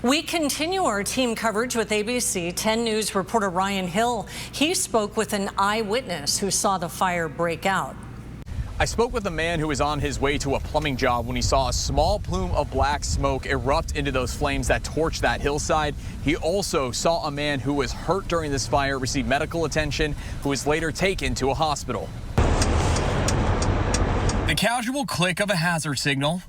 We continue our team coverage with ABC 10 News reporter Ryan Hill. He spoke with an eyewitness who saw the fire break out. I spoke with a man who was on his way to a plumbing job when he saw a small plume of black smoke erupt into those flames that torched that hillside. He also saw a man who was hurt during this fire receive medical attention, who was later taken to a hospital. The casual click of a hazard signal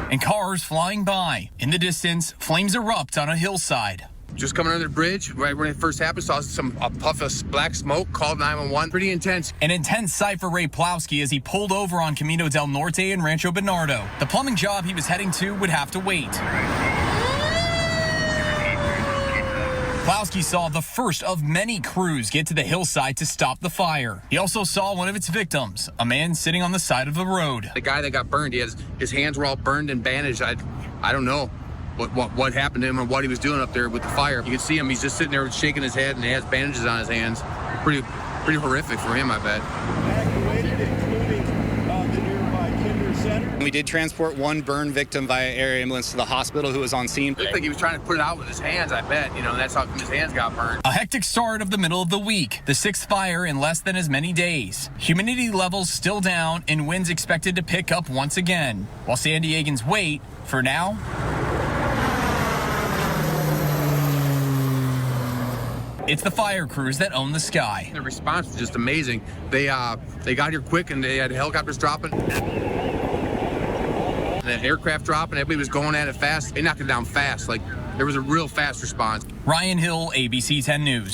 and cars flying by. In the distance, flames erupt on a hillside. Just coming under the bridge, right when it first happened, saw a puff of black smoke, called 911. Pretty intense. An intense sight for Ray Plowski as he pulled over on Camino del Norte in Rancho Bernardo. The plumbing job he was heading to would have to wait. Plowski saw the first of many crews get to the hillside to stop the fire. He also saw one of its victims, a man sitting on the side of the road. The guy that got burned, his hands were all burned and bandaged. I don't know what happened to him or what he was doing up there with the fire. You can see him, he's just sitting there shaking his head and he has bandages on his hands. Pretty horrific for him, I bet. Evacuated, including the nearby Kinder Center. We did transport one burn victim via air ambulance to the hospital who was on scene. Looked like he was trying to put it out with his hands, I bet. You know, that's how his hands got burned. A hectic start of the middle of the week. The sixth fire in less than as many days. Humidity levels still down and winds expected to pick up once again. While San Diegans wait, for now, it's the fire crews that own the sky. The response was just amazing. They got here quick and they had helicopters dropping. And an aircraft dropping, everybody was going at it fast. They knocked it down fast. Like, there was a real fast response. Ryan Hill, ABC 10 News.